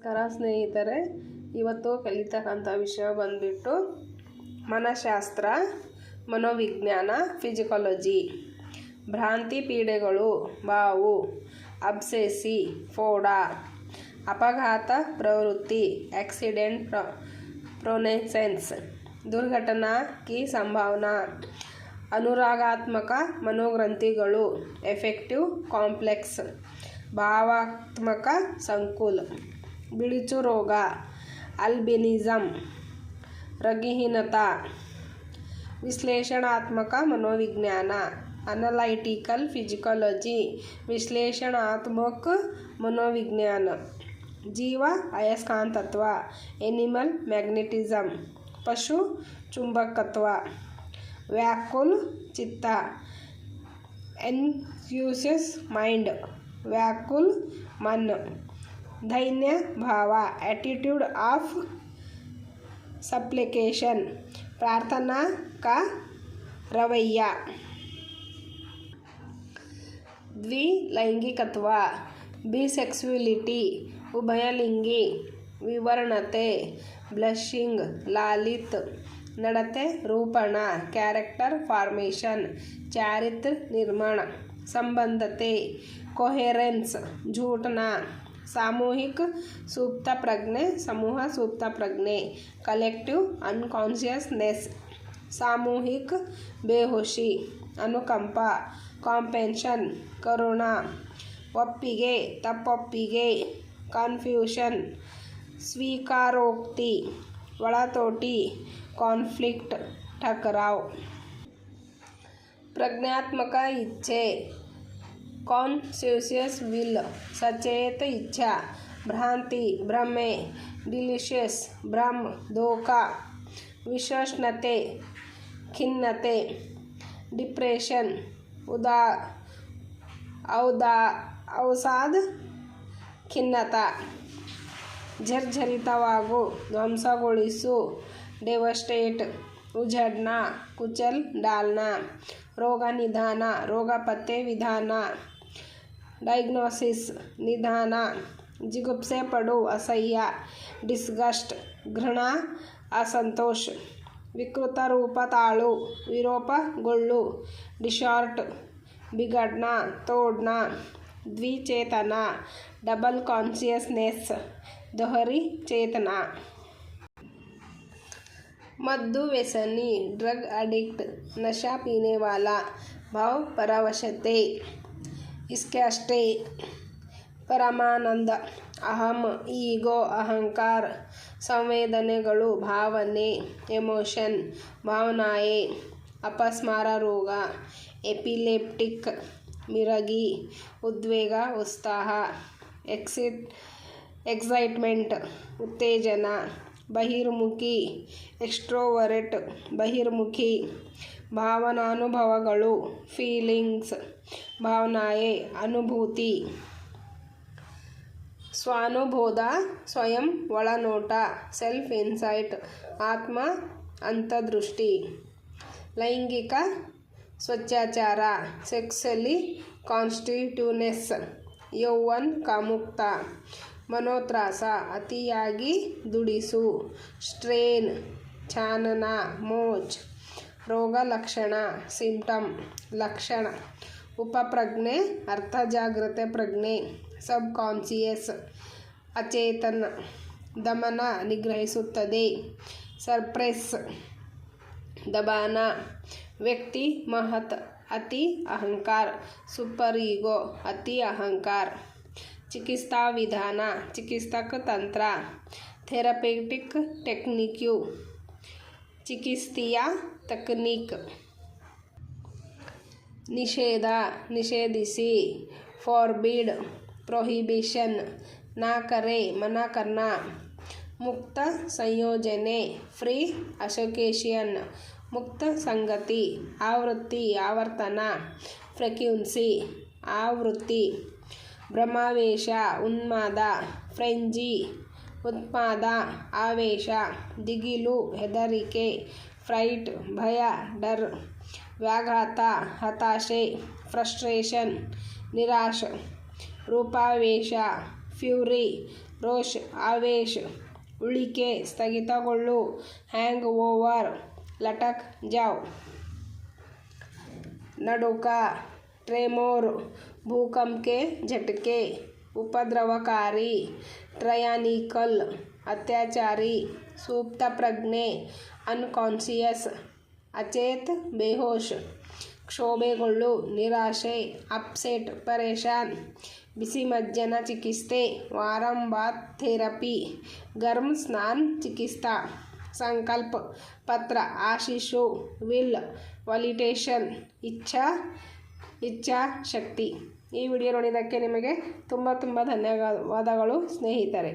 ನಮಸ್ಕಾರ ಸ್ನೇಹಿತರೆ, ಇವತ್ತು ಕಲಿತಕ್ಕಂಥ ವಿಷಯ ಬಂದ್ಬಿಟ್ಟು ಮನಃಶಾಸ್ತ್ರ, ಮನೋವಿಜ್ಞಾನ, ಫಿಸಿಕಾಲಜಿ. ಭ್ರಾಂತಿ ಪೀಡೆಗಳು ಬಾವು, ಅಬ್ಸೆಸಿ, ಫೋಡಾ, ಅಪಘಾತ ಪ್ರವೃತ್ತಿ, एक्सीडेंट प्रोनेसेंस, दुर्घटना की संभावना, ಅನುರಾಗಾತ್ಮಕ ಮನೋಗ್ರಂಥಿಗಳು, ಎಫೆಕ್ಟಿವ್ ಕಾಂಪ್ಲೆಕ್ಸ್, ಭಾವಾತ್ಮಕ ಸಂಕುಲ್, ಬಿಳಿಚು ರೋಗ, ಅಲ್ಬಿನಿಸಮ್, ರಕ್ತಹೀನತಾ, ವಿಶ್ಲೇಷಣಾತ್ಮಕ ಮನೋವಿಜ್ಞಾನ, ಅನಲೈಟಿಕಲ್ ಫಿಸಿಕಾಲಜಿ, ವಿಶ್ಲೇಷಣಾತ್ಮಕ ಮನೋವಿಜ್ಞಾನ, ಜೀವ ಅಯಸ್ಕಾಂತತ್ವ, ಎನಿಮಲ್ ಮ್ಯಾಗ್ನೆಟಿಸಮ್, ಪಶು ಚುಂಬಕತ್ವ, ವ್ಯಾಕುಲ ಚಿತ್ತ, ಎನ್ಯೂಸಿಯಸ್ ಮೈಂಡ್, व्याकुल मन, धैन्य भाव, एटीट्यूड ऑफ सप्लिकेशन, प्रार्थना का रवैया, द्विलैंगिकत्व, बिसेक्सुअलिटी, उभयलिंगी, विवर्णते, ब्लशिंग, लालित, नडते रूपण, कैरेक्टर फॉर्मेशन, चारित्र निर्माण, संबंधते, कोहेरेंस, झूठना, सामूहिक सुप्त प्रज्ञे, समूह सुप्त प्रज्ञे, कलेक्टिव अनकॉन्शियसनेस, सामूहिक बेहोशी, अनुकंपा, कॉम्पेन्शन, करुणा, ಒಪ್ಪಿಗೆ ತಪ್ಪೊಪ್ಪಿಗೆ, ಕನ್ಫ್ಯೂಷನ್, ಸ್ವೀಕಾರೋಕ್ತಿ, ಒಳತೋಟಿ, ಕಾನ್ಫ್ಲಿಕ್ಟ್, ಟಕರಾವ್, ಪ್ರಜ್ಞಾತ್ಮಕ ಇಚ್ಛೆ, कॉन्शियस विल, सचेत इच्छा, भ्रांति, भ्रमे, डिलीशियस, भ्रम, धोखा, विषष्णते, खिन्नते, डिप्रेशन, अवसाद, ಖಿನ್ನತಾ, ಜರ್ಜರಿತವಾಗು, ಧ್ವಂಸಗೊಳಿಸು, ಡೆವಸ್ಟೇಟ್, ಉಜಡ್ನ, ಕುಚಲ್ ಡಾಲ್ನಾ, ರೋಗ ನಿಧಾನ, ರೋಗ ಪತ್ತೆ ವಿಧಾನ, ಡಯಾಗ್ನೋಸಿಸ್, ನಿಧಾನ, ಜಿಗುಪ್ಸೆ ಪಡು, ಅಸಹ್ಯ, ಡಿಸ್ಗಸ್ಟ್, घृणा, असंतोष, विकृत रूप ताळु, विरूपಗೊಳ್ಳು, डिसॉर्ट, बिघडना, तोडना, द्विचेतना, डबल कॉन्शियसनेस, दोहरी चेतना, मद्दु व्यसनी, ड्रग एडिक्ट, नशा पीने वाला, भाव परवशते, इसके अष्टे, ಪರಮಾನಂದ, ಅಹಂ, ಈಗೋ, ಅಹಂಕಾರ, ಸಂವೇದನೆಗಳು, ಭಾವನೆ, ಎಮೋಷನ್, ಭಾವನಾಯೆ, ಅಪಸ್ಮಾರ ರೋಗ, ಎಪಿಲೆಪ್ಟಿಕ್, ಮಿರಗಿ, ಉದ್ವೇಗ, ಉತ್ಸಾಹ, ಎಕ್ಸೈಟ್ಮೆಂಟ್, ಉತ್ತೇಜನ, ಬಹಿರ್ಮುಖಿ, ಎಕ್ಸ್ಟ್ರೋವರ್ಟ್, ಬಹಿರ್ಮುಖಿ, ಭಾವನಾನುಭವಗಳು, ಫೀಲಿಂಗ್ಸ್, ಭಾವನಾಯೆ, ಅನುಭೂತಿ, ಸ್ವಾನುಬೋಧ, ಸ್ವಯಂ ಒಳನೋಟ, ಸೆಲ್ಫ್ ಇನ್ಸೈಟ್, ಆತ್ಮ ಅಂತರ್ದೃಷ್ಟಿ, ಲೈಂಗಿಕ ಸ್ವಚ್ಛಾಚಾರ, ಸೆಕ್ಸಲಿ ಕಾನ್ಸ್ಟಿಟ್ಯೂನೆಸ್, ಯೌವನ್ ಕಾಮುಕ್ತ, ಮನೋತ್ರಾಸ, ಅತಿಯಾಗಿ ದುಡಿಸು, ಸ್ಟ್ರೇನ್, ಚಾನನ, ಮೋಜ್, ರೋಗ ಲಕ್ಷಣ, ಸಿಂಪ್ಟಮ್, ಲಕ್ಷಣ, ಉಪಪ್ರಜ್ಞೆ, ಅರ್ಥಜಾಗ್ರತೆ ಪ್ರಜ್ಞೆ, ಸಬ್ ಕಾನ್ಸಿಯಸ್, ಅಚೇತನ, ದಮನ, ನಿಗ್ರಹಿಸುತ್ತದೆ, ಸರ್ಪ್ರೆಸ್, ದಬಾನ, ವ್ಯಕ್ತಿ ಮಹತ್, ಅತಿ ಅಹಂಕಾರ, ಸುಪರ್ ಈಗೋ, ಅತಿ ಅಹಂಕಾರ, ಚಿಕಿತ್ಸಾ ವಿಧಾನ, ಚಿಕಿತ್ಸಕ ತಂತ್ರ, ಥೆರಪೇಟಿಕ್ ಟೆಕ್ನಿಕ್ಯು, ಚಿಕಿತ್ಸೀಯ ತಕನೀಕ್, ನಿಷೇಧ, ನಿಷೇಧಿಸಿ, ಫಾರ್ಬಿಡ್, प्रोहिबिशन, ना करे, मना करना, मुक्त संयोजने, फ्री एसोसिएशन, मुक्त संगति, आवृत्ति, आवर्तन, फ्रीक्वेंसी, आवृत्ति, भ्रमावेश, उन्माद, फ्रेंजी, उत्पाद, आवेश, दिगिलु, ಹೆದರಿಕೆ, ಫ್ರೈಟ್, ಭಯ, ಡರ್, ವ್ಯಾಘಾತ, ಹತಾಶೆ, ಫ್ರಸ್ಟ್ರೇಷನ್, ನಿರಾಶ, ರೂಪಾವೇಶ, ಫ್ಯೂರಿ, ರೋಷ್ ಆವೇಶ, ಉಳಿಕೆ ಸ್ಥಗಿತಗೊಳ್ಳು, ಹ್ಯಾಂಗ್ ಓವರ್ ಲಟಕ್ ಜಾವ್, ನಡುಕ ಟ್ರೆಮೋರ್ ಭೂಕಂಪ के झटके, उपद्रवकारी ट्रायनिकल अत्याचारी, सुप्त प्रज्ञे अनकॉन्शियस, अचेत बेहोश, ಕ್ಷೋಭೆಗೊಳ್ಳು ನಿರಾಶೆ ಅಪ್ಸೆಟ್ ಪರೇಶಾನ್, ಬಿಸಿಮಜ್ಜನ ಚಿಕಿತ್ಸೆ ವಾರಂ ಬಾತ್ ಥೆರಪಿ, ಗರ್ಮ್ ಸ್ನಾನ್ ಚಿಕಿತ್ಸಾ, ಸಂಕಲ್ಪ ಪತ್ರ ಆಶಿಷು ವಿಲ್ ವಾಲಿಟೇಷನ್ ಇಚ್ಛಾಶಕ್ತಿ. ಈ ವಿಡಿಯೋ ನೋಡಿದ್ದಕ್ಕೆ ನಿಮಗೆ ತುಂಬ ಧನ್ಯವಾದಗಳು ಸ್ನೇಹಿತರೆ.